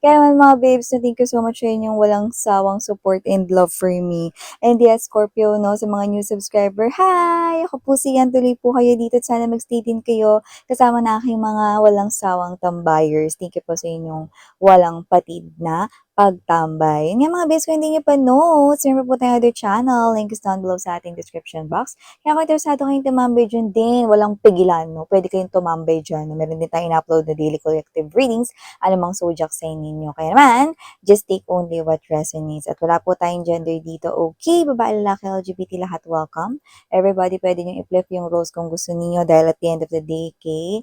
Kaya naman mga babes, na thank you so much sa inyong walang sawang support and love for me. And yes, Scorpio, no, sa mga new subscriber, hi! Ako po si Yan, tuloy po kayo dito at sana magstay din kayo kasama na aking mga walang sawang tambayers. Thank you po sa inyong walang patid na pagtambay. Yun nga mga babes, kung hindi nyo pa notes, meron po tayong other channel, link is down below sa ating description box. Kaya kung interesado kayong tumambay dyan din, walang pigilan, no? Pwede kayong tumambay dyan. Meron din tayong in-upload na daily collective readings, anumang zodiac sign ninyo. Kaya naman, just take only what resonates. At wala po tayong gender dito. Okay, babae, lalaki, LGBT, lahat welcome. Everybody pwede nyo i-flip yung roles kung gusto niyo dahil at the end of the day, okay,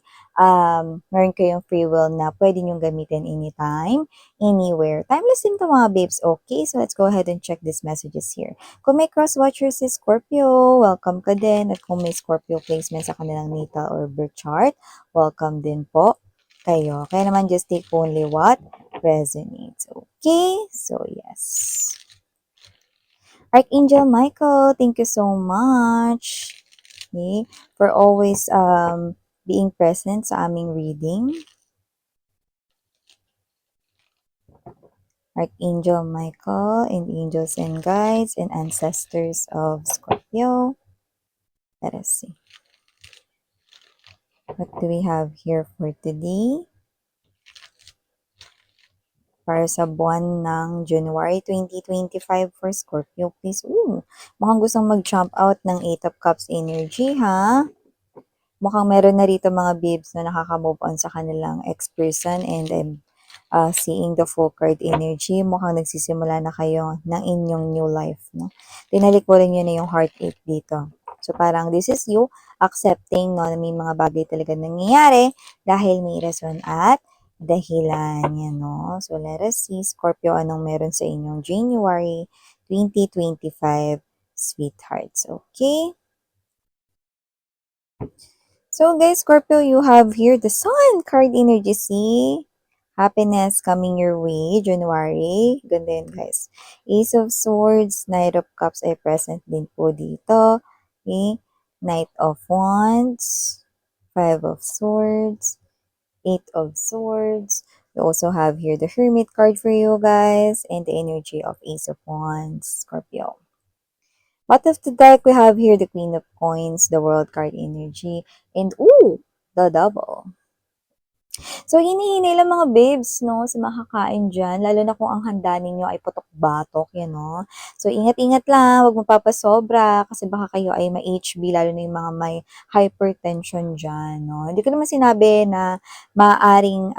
meron kayong free will na pwede nyo gamitin anytime, anywhere. Timeless din to mga babes. Okay, so let's go ahead and check these messages here. Kung may cross-watchers si Scorpio, welcome ka din. At kung may Scorpio placement sa kanilang natal or birth chart, welcome din po kayo. Kaya naman, just take only what resonates. Okay? So, yes. Archangel Michael, thank you so much. Okay? For always being present sa aming reading. Archangel Michael and angels and guides and ancestors of Scorpio. Let us see. What do we have here for today? Para sa buwan ng January 2025 for Scorpio, please. Mukhang gustong mag-jump out ng 8 of Cups energy, ha? Mukhang meron na rito mga babes na nakaka-move on sa kanilang ex-person and seeing the full card energy, mukhang nagsisimula na kayo ng inyong new life, no? Tinalikuran nyo na yung heartache dito. So, parang this is you accepting, no, na may mga bagay talaga nangyayari dahil may rason at dahilan yan, no? So, let us see, Scorpio, anong meron sa inyong January 2025 sweethearts, okay? So, guys, Scorpio, you have here the Sun card energy, see? Happiness coming your way, January. Ganda yun, guys. Ace of Swords, Knight of Cups ay present din po dito. Okay? Knight of Wands, Five of Swords, Eight of Swords. We also have here the Hermit card for you guys and the energy of Ace of Wands, Scorpio. Out of the deck, we have here the Queen of Coins, the World card energy, and the Double. So, hinihinay lang mga babes, no, sa makakain dyan, lalo na kung ang handa ninyo ay putok-batok, yan, no. So, ingat-ingat lang, huwag mapapasobra, kasi baka kayo ay ma-HB, lalo na yung mga may hypertension dyan, no. Hindi ko naman sinabi na maaring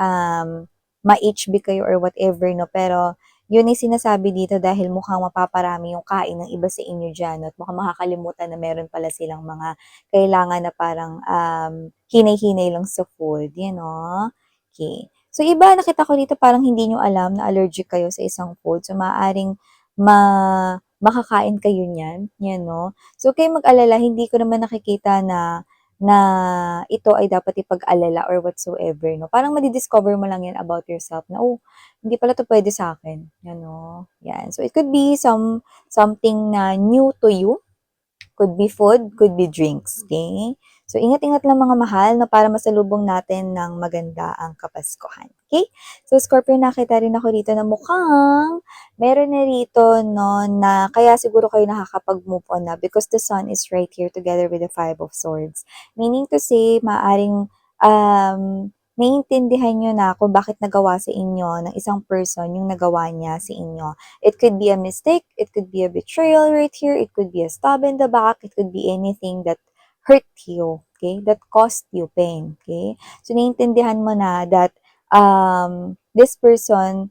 ma-HB kayo or whatever, no, pero yun ay sinasabi dito dahil mukhang mapaparami yung kain ng iba sa inyo dyan, no? At mukhang makakalimutan na meron pala silang mga kailangan na parang hinay-hinay lang sa food, you know? Okay. So, iba, nakita ko dito parang hindi nyo alam na allergic kayo sa isang food. So, maaaring makakain kayo niyan, yan, no? So, kayo mag-alala, hindi ko naman nakikita na ito ay dapat ipag-alala or whatsoever, no? Parang madidiscover mo lang yan about yourself na, hindi pala to pwede sa akin, yan, no? Yan. So, it could be something na new to you. Could be food, could be drinks, okay? So, ingat-ingat lang mga mahal na para masalubong natin ng maganda ang Kapaskuhan, okay? So, Scorpio, nakita rin ako dito na mukhang meron na rito, no, na kaya siguro kayo nakakapag-move on na because the Sun is right here together with the Five of Swords. Meaning to say, maaring naiintindihan nyo na kung bakit nagawa sa inyo ng isang person yung nagawa niya sa inyo. It could be a mistake, it could be a betrayal right here, it could be a stab in the back, it could be anything that hurt you, okay? That caused you pain, okay? So, naiintindihan mo na that this person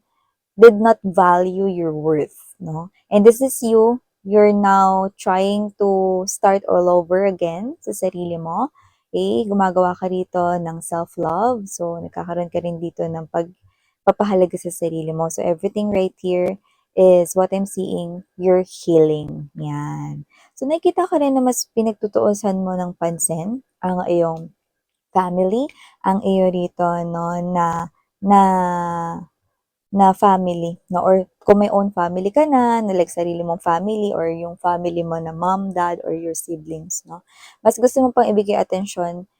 did not value your worth, no? And this is you, you're now trying to start all over again sa sarili mo. Okay? Gumagawa ka rito ng self-love. So, nagkakaroon ka rin dito ng pagpapahalaga sa sarili mo. So, everything right here is what I'm seeing, you're healing. Yan. So, nakikita ko rin na mas pinagtutuusan mo ng pansin ang iyong family, ang iyo rito, no, na family, no? Or kung may own family ka na like sarili mong family or yung family mo na mom, dad, or your siblings, no? Mas gusto mo pang ibigay atensyon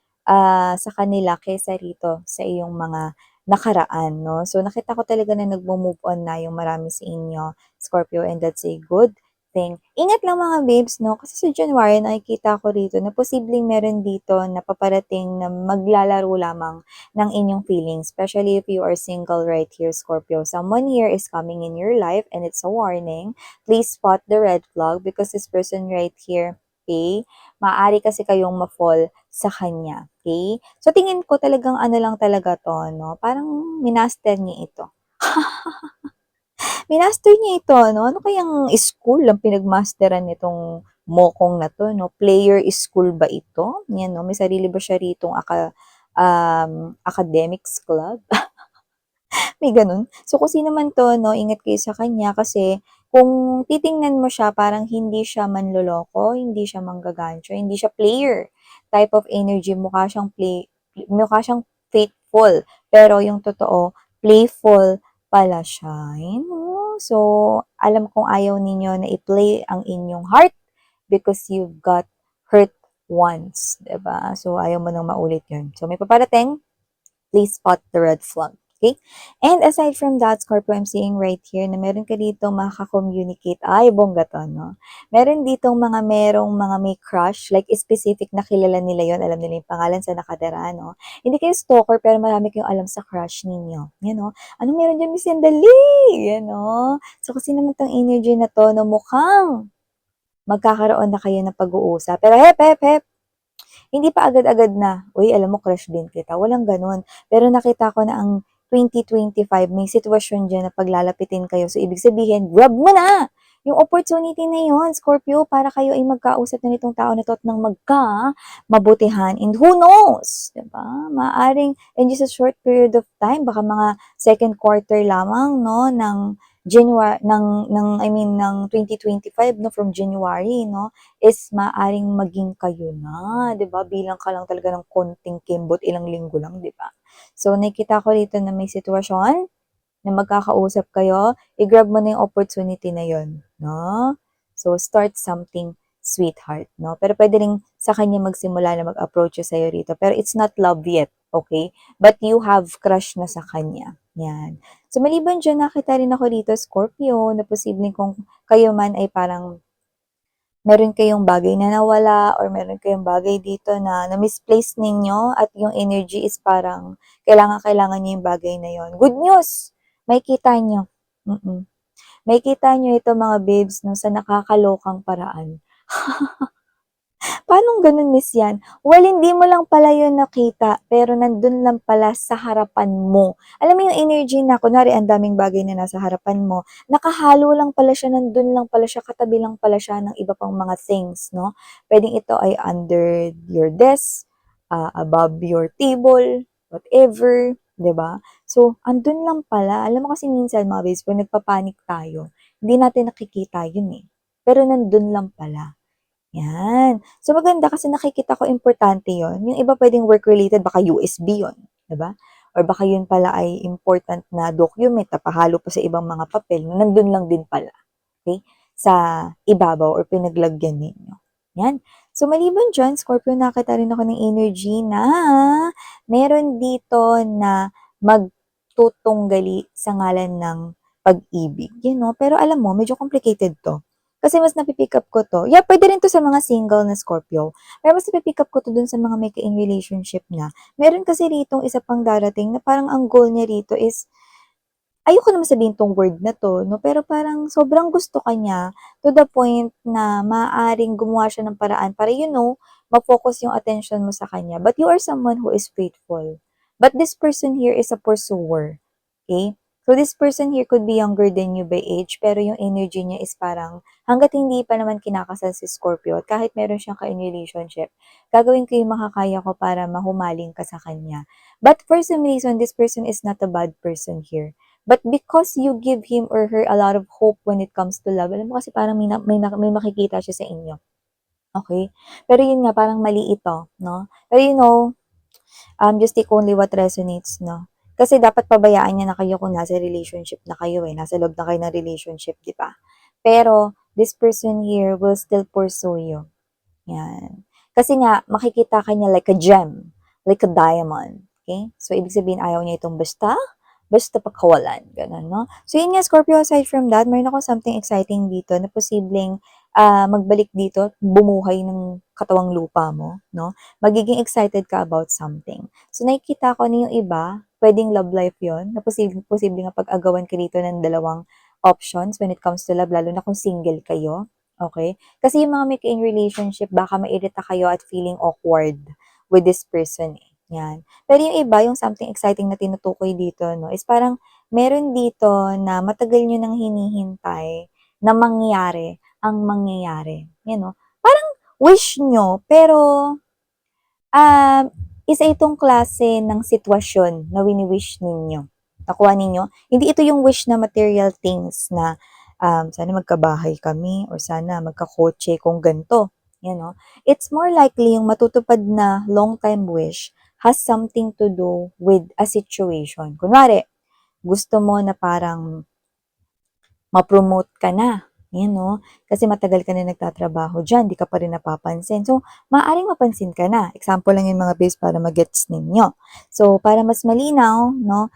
sa kanila kaysa rito sa iyong mga nakaraan, no? So, nakita ko talaga na nagmo-move on na yung marami sa inyo, Scorpio, and that's a good thing. Ingat lang mga babes, no? Kasi sa January, nakikita ko rito na posibleng meron dito na paparating na maglalaro lamang ng inyong feelings, especially if you are single right here, Scorpio. Someone here is coming in your life and it's a warning. Please spot the red flag because this person right here, okay, maaari kasi kayong ma-fall sa kanya. Okay? So, tingin ko talagang ano lang talaga to, no? Parang minaster niya ito. Minaster niya ito, no? Ano kayang school ang pinagmasteran nitong mokong na to, no? Player school ba ito? Yan, no? May sarili ba siya ritong academics club? May ganun. So, kung sino man 'to 'no, ingat kayo sa kanya kasi kung titingnan mo siya parang hindi siya manloloko, hindi siya manggagancho, hindi siya player type of energy, mukha siyang faithful, pero yung totoo, playful pala siya, you know? So, alam kong ayaw ninyo na i-play ang inyong heart because you've got hurt once, 'di ba? So, ayaw mo nang maulit yun. So, may paparating, please spot the red flag. Okay? And aside from that, Scorpio, I'm seeing right here na meron ka dito makaka-communicate. Ay, bongga to, no? Meron dito merong mga may crush, like specific na kilala nila yon, alam nila yung pangalan sa nakatira, no? Hindi kayo stalker, pero marami kayong alam sa crush ninyo. Yan, no? Anong meron dyan, Miss Yandali? Yan, no? So, kasi naman tong energy na to, no, mukhang magkakaroon na kayo ng pag-uusap. Pero hep, hep, hep, hindi pa agad-agad na, uy, alam mo, crush din kita. Walang ganun. Pero nakita ko na ang 2025, may sitwasyon dyan na paglalapitin kayo. So, ibig sabihin, grab mo na yung opportunity na yun, Scorpio, para kayo ay magkausap na nitong tao na to at nang mabutihan. And who knows? Diba? Maaring, in just a short period of time, baka mga second quarter lamang, no, ng January, ng 2025, no, from January, no, is maaring maging kayo na, 'di ba? Bilang ka lang talaga ng konting kimbot, ilang linggo lang, 'di ba? So, nakikita ko dito na may sitwasyon na magkakausap kayo, i-grab mo na yung opportunity na yon, no? So, start something, sweetheart, no? Pero pwede rin sa kanya magsimula na mag-approach siya sa'yo rito. Pero it's not love yet, okay? But you have crush na sa kanya. Yan. So, maliban dyan, nakita rin ako dito, Scorpio, na posibleng kung kayo man ay parang meron kayong bagay na nawala or meron kayong bagay dito na na-misplace ninyo at yung energy is parang kailangan niyo yung bagay na yon. Good news! May kita nyo. May kita nyo ito mga babes no, sa nakakalokang paraan. Paanong ganun, Miss Yan? Well, hindi mo lang pala yun nakita, pero nandun lang pala sa harapan mo. Alam mo yung energy na, kunwari, ang daming bagay na nasa harapan mo, nakahalo lang pala siya, nandun lang pala siya, katabi lang pala siya ng iba pang mga things, no? Pwedeng ito ay under your desk, above your table, whatever, 'di ba? So, andun lang pala. Alam mo kasi minsan, mga babes, pag nagpapanik tayo, hindi natin nakikita yun eh. Pero nandun lang pala. Yan. So, maganda kasi nakikita ko importante yon. Yung iba pwedeng work-related, baka USB yon, 'di ba? Or baka yun pala ay important na document na pahalo pa sa ibang mga papel na nandun lang din pala, okay, sa ibabaw or pinaglagyan ninyo. Yan. So, maliban dyan, Scorpio, nakita rin ako ng energy na meron dito na magtutunggali sa ngalan ng pag-ibig. You know? Pero alam mo, medyo complicated to. Kasi mas napipick up ko to. Yeah, pwede rin to sa mga single na Scorpio. Pero mas napipick up ko to dun sa mga may ka-in relationship na. Meron kasi rito isa pang darating na parang ang goal niya rito is, ayoko naman sabihin tong word na to, no? Pero parang sobrang gusto ka niya to the point na maaaring gumawa siya ng paraan para, ma-focus yung attention mo sa kanya. But you are someone who is faithful. But this person here is a pursuer. Okay? So this person here could be younger than you by age, pero yung energy niya is parang hanggat hindi pa naman kinakasal si Scorpio at kahit meron siyang ka-in relationship, gagawin ko yung makakaya ko para mahumaling ka sa kanya. But for some reason, this person is not a bad person here. But because you give him or her a lot of hope when it comes to love, alam mo kasi parang may makikita siya sa inyo. Okay? Pero yun nga, parang mali ito, no? Pero just take only what resonates, no? Kasi dapat pabayaan niya na kayo kung nasa relationship na kayo eh. Nasa loob na kayo ng relationship, di ba? Pero, this person here will still pursue you. Yan. Kasi nga, makikita ka niya like a gem, like a diamond. Okay? So, ibig sabihin, ayaw niya itong basta pagkawalan. Ganun, no? So, yun nga, Scorpio, aside from that, mayroon ako something exciting dito na posibleng magbalik dito, bumuhay ng katawang lupa mo, no? Magiging excited ka about something. So, nakikita ko na yung iba, pwedeng love life yon na posible nga pag-agawan ka dito ng dalawang options when it comes to love, lalo na kung single kayo. Okay? Kasi yung mga may in relationship, baka mairita kayo at feeling awkward with this person eh. Yan. Pero yung iba, yung something exciting na tinutukoy dito, no, is parang meron dito na matagal nyo nang hinihintay na mangyari ang mangyayari. Yan, no? Parang wish nyo, pero isa itong klase ng sitwasyon na wini-wish ninyo. Nakuha ninyo? Hindi ito yung wish na material things na sana magkabahay kami or sana magkakotse kung ganito. You know? It's more likely yung matutupad na long-time wish has something to do with a situation. Kunwari, gusto mo na parang ma-promote ka na. Yan, no? Kasi matagal ka na nagtatrabaho dyan, di ka pa rin napapansin. So, maaaring mapansin ka na. Example lang yung mga base para magets ninyo. So, para mas malinaw, no,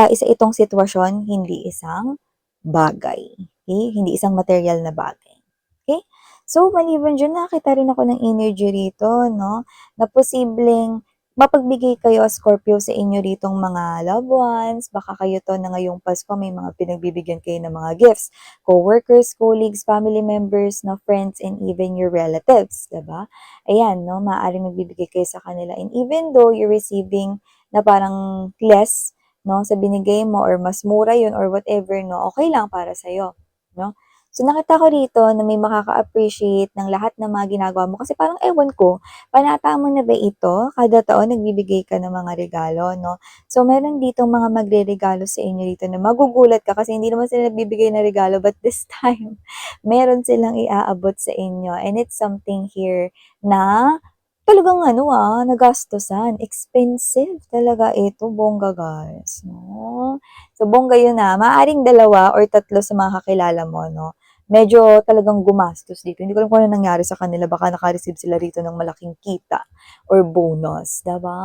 isa itong sitwasyon, hindi isang bagay. Okay? Hindi isang material na bagay. Okay? So, maliban dyan, nakita rin ako ng energy rito, no, na posibleng mapagbigay kayo, Scorpio, sa inyo ritong mga loved ones. Baka kayo to na ngayong Pasko may mga pinagbibigyan kayo ng mga gifts. Co-workers, colleagues, family members, no, friends, and even your relatives. Diba? Ayan, no, maaaring magbibigay kayo sa kanila. And even though you're receiving na parang less, no, sa binigay mo or mas mura yun or whatever, no, okay lang para sa'yo. No? So, nakita ko rito na may makaka-appreciate ng lahat ng mga ginagawa mo. Kasi parang ewan ko, panata mo na ba ito? Kada taon, nagbibigay ka ng mga regalo, no? So, meron dito mga magre-regalo sa inyo dito na magugulat ka kasi hindi naman sila nagbibigay ng regalo but this time, meron silang iaabot sa inyo. And it's something here na talagang nagastusan. Expensive talaga ito, bongga guys. No? So, bongga yun na. Maaring 2 or 3 sa mga kakilala mo, no? Medyo talagang gumastos dito. Hindi ko alam kung ano nangyari sa kanila. Baka naka-receive sila rito ng malaking kita or bonus. Diba?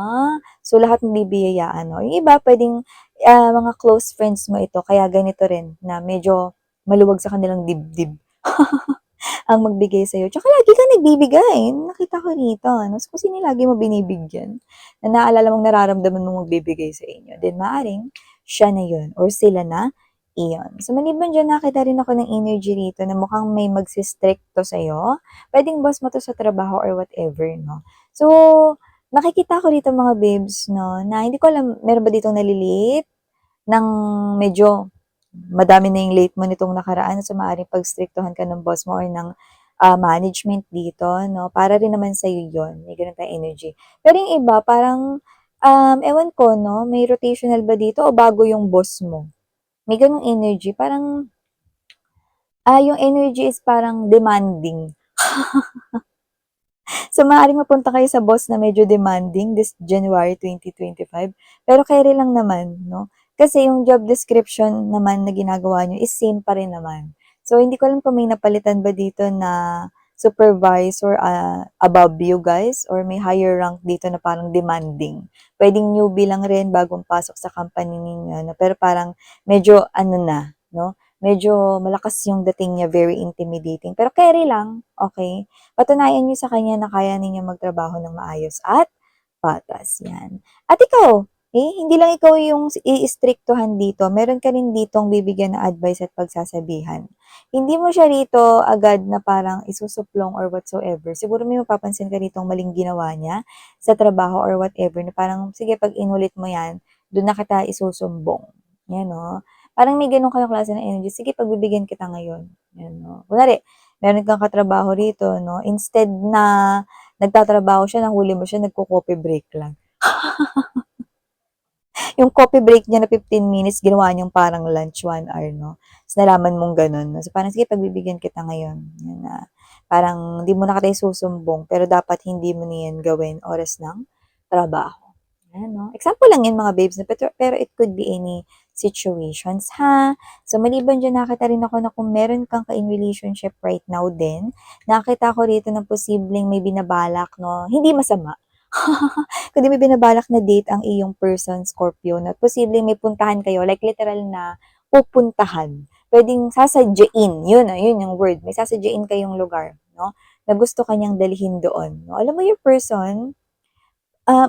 So, lahat ng bibiyayaan. No? Yung iba, pwedeng mga close friends mo ito. Kaya ganito rin na medyo maluwag sa kanilang dibdib ang magbigay sa'yo. Tsaka lagi ka nagbibigay. Nakita ko rito. No? So, kung sino lagi mo binibigyan, na naalala mong nararamdaman mong magbibigay sa inyo, then maaring siya na yun or sila na iyon. So, maliban dyan, nakita rin ako ng energy rito na mukhang may magsistricto sa'yo. Pwedeng boss mo to sa trabaho or whatever, no? So, nakikita ko rito mga babes, no, na hindi ko alam, meron ba ditong nalilate ng medyo madami na yung late mo nitong nakaraan so maaaring pagstriktuhan ka ng boss mo or ng management dito, no? Para rin naman sa'yo yun. May ganun tayong energy. Pero yung iba, parang, ewan ko, no? May rotational ba dito o bago yung boss mo? May ganung energy. Parang, yung energy is parang demanding. So, maaaring mapunta kayo sa boss na medyo demanding this January 2025. Pero carry lang naman, no? Kasi yung job description naman na ginagawa nyo is same pa rin naman. So, hindi ko alam kung may napalitan ba dito na supervisor above you guys or may higher rank dito na parang demanding. Pwedeng newbie lang rin bagong pasok sa company ninyo. No? Pero parang medyo no? Medyo malakas yung dating niya, very intimidating. Pero carry lang, okay? Patunayan niyo sa kanya na kaya ninyo magtrabaho ng maayos at patas. Yan. At ikaw, hindi lang ikaw yung i-strictohan dito. Meron ka rin ditong bibigyan na advice at pagsasabihan. Hindi mo siya rito agad na parang isusuplong or whatsoever. Siguro may mapapansin ka ditong maling ginawa niya sa trabaho or whatever na parang, sige, pag inulit mo yan, doon na kita isusumbong. Yan, no? Parang may ganun kayong klase ng energy. Sige, pagbibigyan kita ngayon. Yan, no? Kunwari, meron kang katrabaho rito, no? Instead na nagtatrabaho siya, nahuli mo siya, nagko-coffee break lang. Yung coffee break niya na 15 minutes, ginawa niyang parang lunch 1 hour, no? So, nalaman mong ganun. No? So, parang, sige, pagbibigyan kita ngayon. Yan na. Parang, hindi mo na kita susumbong, pero dapat hindi mo niyan gawin oras ng trabaho. Yan, no? Example lang yun, mga babes, pero it could be any situations, ha? So, maliban dyan, nakita rin ako na kung meron kang ka-in relationship right now din, nakita ko rito na posibleng may binabalak, no? Hindi masama. Kundi may binabalak na date ang iyong person, Scorpio, na posibleng may puntahan kayo, like literal na pupuntahan. Puwedeng sasadyain, yun yung word. May sasadyain kayong lugar, 'no, na gusto ka niyang dalhin doon, 'no. Alam mo yung person, um,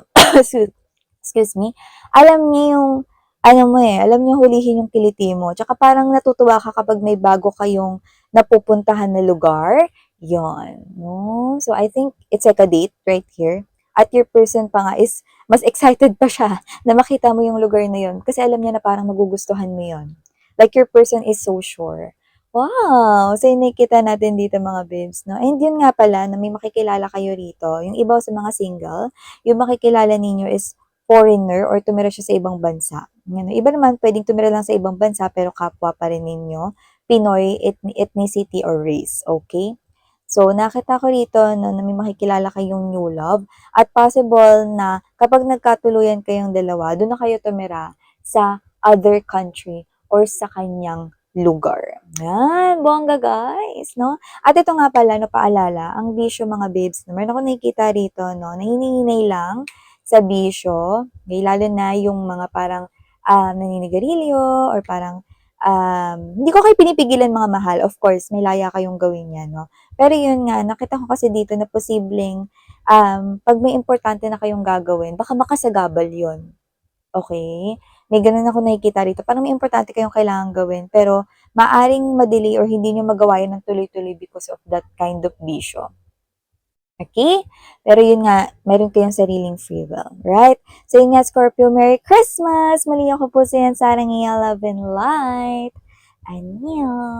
excuse me, alam niya yung ano mo, alam niya hulihin yung kiliti mo. Tsaka parang natutuwa ka kapag may bago kayong napupuntahan na lugar, yon, 'no. So, I think it's like a date right here. At your person pa nga is mas excited pa siya na makita mo yung lugar na yun kasi alam niya na parang magugustuhan mo yun. Like your person is so sure. Wow! So, yung nakikita natin dito mga babes, 'no. And yun nga pala na may makikilala kayo rito, yung iba sa mga single, yung makikilala ninyo is foreigner or tumira siya sa ibang bansa. Yan. Iba naman puwedeng tumira lang sa ibang bansa pero kapwa pa rin ninyo, Pinoy ethnicity or race, okay? So, nakita ko rito 'no, na may makikilala kayong new love at possible na kapag nagkatuluyan kayong dalawa, dun na kayo tumira sa other country or sa kanyang lugar. Yan, bongga guys, 'no? At ito nga pala 'no, paalala, ang bisyo mga babes 'no, meron akong nakikita rito 'no, na hinihinay lang sa bisyo, okay, lalo na yung mga parang, naninigarilyo or parang, hindi ko kayo pinipigilan mga mahal, of course may laya kayong gawin 'yan 'no. Pero yun nga, nakita ko kasi dito na posibleng, 'pag may importante na kayong gagawin baka makasagabal yun. Okay, may gano'n akong nakikita rito, parang may importante kayong kailangang gawin pero maaring ma-delay or hindi niyo magawa yun ng tuloy-tuloy because of that kind of bisyo. Okay? Pero yun nga, meron kayong sariling free will, right? So yun nga, Scorpio, Merry Christmas! Muli ako po si Sarah Ngea Love and Light. Annyeong!